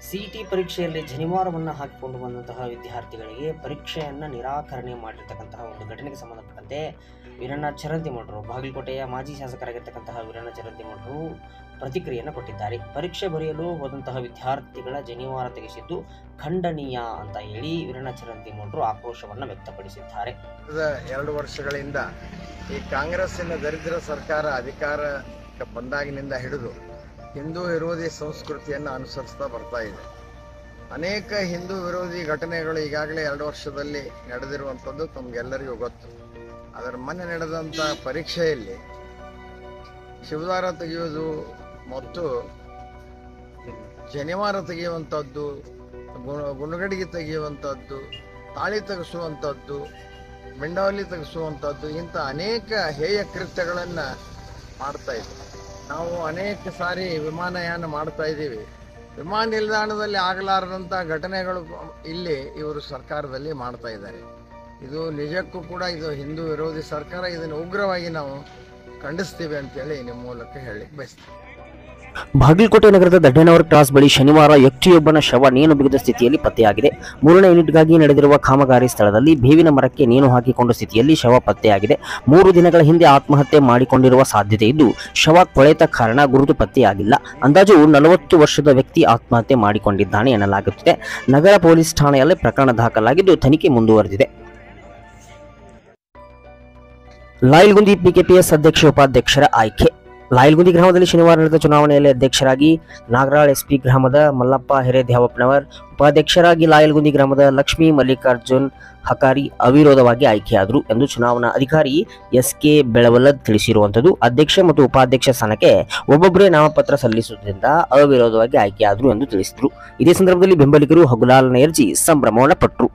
CET ಪರೀಕ್ಷೆಯಲ್ಲಿ ಜನಿವಾರವನ್ನು ಹಾಕಿಕೊಂಡು ಬಂದಂತಹ ವಿದ್ಯಾರ್ಥಿಗಳಿಗೆ ಪರೀಕ್ಷೆಯನ್ನು ನಿರಾಕರಣೆ ಮಾಡಿರ್ತಕ್ಕಂತಹ ಒಂದು ಘಟನೆಗೆ ಸಂಬಂಧಪಟ್ಟಂತೆ ವೀರಣ್ಣ ಚರಂತಿಮಠರು, ಬಾಗಲಕೋಟೆಯ ಮಾಜಿ ಶಾಸಕರಾಗಿರ್ತಕ್ಕಂತಹ ವೀರಣ್ಣ ಚರಂತಿಮಠರು ಪ್ರತಿಕ್ರಿಯೆಯನ್ನು ಕೊಟ್ಟಿದ್ದಾರೆ. ಪರೀಕ್ಷೆ ಬರೆಯಲು ಹೋದಂತಹ ವಿದ್ಯಾರ್ಥಿಗಳ ಜನಿವಾರ ತೆಗೆಸಿದ್ದು ಖಂಡನೀಯ ಅಂತ ಹೇಳಿ ವೀರಣ್ಣ ಚರಂತಿಮಠರು ಆಕ್ರೋಶವನ್ನು ವ್ಯಕ್ತಪಡಿಸಿದ್ದಾರೆ. 2 ವರ್ಷಗಳಿಂದ ಈ ಕಾಂಗ್ರೆಸ್ಸಿನ ದರಿದ್ರ ಸರ್ಕಾರ ಅಧಿಕಾರಕ್ಕೆ ಬಂದಾಗಿನಿಂದ ಹಿಡಿದು ಹಿಂದೂ ವಿರೋಧಿ ಸಂಸ್ಕೃತಿಯನ್ನು ಅನುಸರಿಸ್ತಾ ಬರ್ತಾ ಇದೆ. ಅನೇಕ ಹಿಂದೂ ವಿರೋಧಿ ಘಟನೆಗಳು ಈಗಾಗಲೇ 2 ವರ್ಷದಲ್ಲಿ ನಡೆದಿರುವಂಥದ್ದು ತಮಗೆಲ್ಲರಿಗೂ ಗೊತ್ತು. ಅದರ ಮೊನ್ನೆ ನಡೆದಂಥ ಪರೀಕ್ಷೆಯಲ್ಲಿ ಶಿವದಾರ ತೆಗೆಯುವುದು ಮತ್ತು ಜನಿವಾರ ತೆಗೆಯುವಂಥದ್ದು, ಗುಣಗಡಿಗೆ ತೆಗೆಯುವಂಥದ್ದು, ತಾಳಿ ತೆಗೆಸುವಂಥದ್ದು, ಮಿಂಡವಲಿ ತೆಗೆಸುವಂಥದ್ದು, ಇಂಥ ಅನೇಕ ಹೇಯ ಕೃತ್ಯಗಳನ್ನು ಮಾಡ್ತಾ ಇದ್ದೀವಿ. ನಾವು ಅನೇಕ ಸಾರಿ ವಿಮಾನಯಾನ ಮಾಡ್ತಾ ಇದ್ದೀವಿ. ವಿಮಾನ ನಿಲ್ದಾಣದಲ್ಲಿ ಆಗಲಾರದಂಥ ಘಟನೆಗಳು ಇಲ್ಲಿ ಇವರು ಸರ್ಕಾರದಲ್ಲಿ ಮಾಡ್ತಾ ಇದ್ದಾರೆ. ಇದು ನಿಜಕ್ಕೂ ಕೂಡ ಇದು ಹಿಂದೂ ವಿರೋಧಿ ಸರ್ಕಾರ. ಇದನ್ನು ಉಗ್ರವಾಗಿ ನಾವು ಖಂಡಿಸ್ತೀವಿ ಅಂತೇಳಿ ನಿಮ್ಮ ಮೂಲಕ ಹೇಳಲಿಕ್ಕೆ ಬಯಸ್ತೀವಿ. ಬಾಗಲಕೋಟೆ ನಗರದ ದಡ್ಡನವರ ಕ್ರಾಸ್ ಬಳಿ ಶನಿವಾರ ವ್ಯಕ್ತಿಯೊಬ್ಬನ ಶವ ನೇಣು ಬಿಗಿದ ಸ್ಥಿತಿಯಲ್ಲಿ ಪತ್ತೆಯಾಗಿದೆ. 3ನೇ ಯೂನಿಟ್ಗಾಗಿ ನಡೆದಿರುವ ಕಾಮಗಾರಿ ಸ್ಥಳದಲ್ಲಿ ಬೇವಿನ ಮರಕ್ಕೆ ನೇಣು ಹಾಕಿಕೊಂಡ ಸ್ಥಿತಿಯಲ್ಲಿ ಶವ ಪತ್ತೆಯಾಗಿದೆ. 3 ದಿನಗಳ ಹಿಂದೆ ಆತ್ಮಹತ್ಯೆ ಮಾಡಿಕೊಂಡಿರುವ ಸಾಧ್ಯತೆ ಇದ್ದು, ಶವ ಕೊಳೆತ ಕಾರಣ ಗುರುತು ಪತ್ತೆಯಾಗಿಲ್ಲ. ಅಂದಾಜು 40 ವರ್ಷದ ವ್ಯಕ್ತಿ ಆತ್ಮಹತ್ಯೆ ಮಾಡಿಕೊಂಡಿದ್ದಾನೆ ಎನ್ನಲಾಗುತ್ತಿದೆ. ನಗರ ಪೊಲೀಸ್ ಠಾಣೆಯಲ್ಲಿ ಪ್ರಕರಣ ದಾಖಲಾಗಿದ್ದು ತನಿಖೆ ಮುಂದುವರೆದಿದೆ. ಲಾಯಲ್ಗುಂದಿ ಪಿಕೆಪಿಎಸ್ ಅಧ್ಯಕ್ಷ ಉಪಾಧ್ಯಕ್ಷರ ಆಯ್ಕೆ. ಲಾಯಲ್ಗುಂದಿ ಗ್ರಾಮದಲ್ಲಿ ಶನಿವಾರ ನಡೆದ ಚುನಾವಣೆಯಲ್ಲಿ ಅಧ್ಯಕ್ಷರಾಗಿ ನಾಗರಾಳ್ ಎಸ್ಪಿ ಗ್ರಾಮದ ಮಲ್ಲಪ್ಪ ಹಿರೇದ್ಯಾವಪ್ಪನವರ್, ಉಪಾಧ್ಯಕ್ಷರಾಗಿ ಲಾಯಲ್ಗುಂದಿ ಗ್ರಾಮದ ಲಕ್ಷ್ಮೀ ಮಲ್ಲಿಕಾರ್ಜುನ್ ಹಕಾರಿ ಅವಿರೋಧವಾಗಿ ಆಯ್ಕೆಯಾದರು ಎಂದು ಚುನಾವಣಾ ಅಧಿಕಾರಿ SK ಬೆಳವಲದ್ ತಿಳಿಸಿರುವಂಥದ್ದು. ಅಧ್ಯಕ್ಷ ಮತ್ತು ಉಪಾಧ್ಯಕ್ಷ ಸ್ಥಾನಕ್ಕೆ ಒಬ್ಬೊಬ್ಬರೇ ನಾಮಪತ್ರ ಸಲ್ಲಿಸುವುದರಿಂದ ಅವಿರೋಧವಾಗಿ ಆಯ್ಕೆಯಾದರು ಎಂದು ತಿಳಿಸಿದರು. ಇದೇ ಸಂದರ್ಭದಲ್ಲಿ ಬೆಂಬಲಿಗರು ಹಗುಲಾಲ್ ನಯರ್ಜಿ ಸಂಭ್ರಮವನ್ನು ಪಟ್ಟರು.